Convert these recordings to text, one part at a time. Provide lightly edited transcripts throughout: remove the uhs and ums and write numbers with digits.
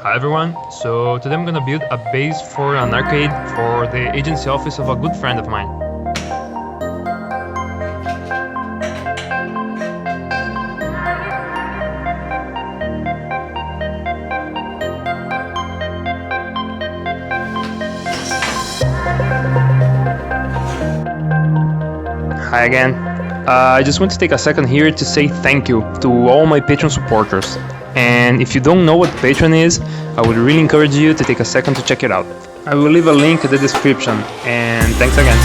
Hi everyone, so today I'm gonna build a base for an arcade for the agency office of a good friend of mine. Hi again. I just want to take a second here to say thank you to all my Patreon supporters. And if you don't know what Patreon is, I would really encourage you to take a second to check it out. I will leave a link in the description, and thanks again.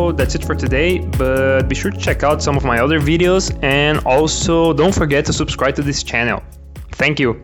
So that's it for today, but be sure to check out some of my other videos, and also don't forget to subscribe to this channel. Thank you!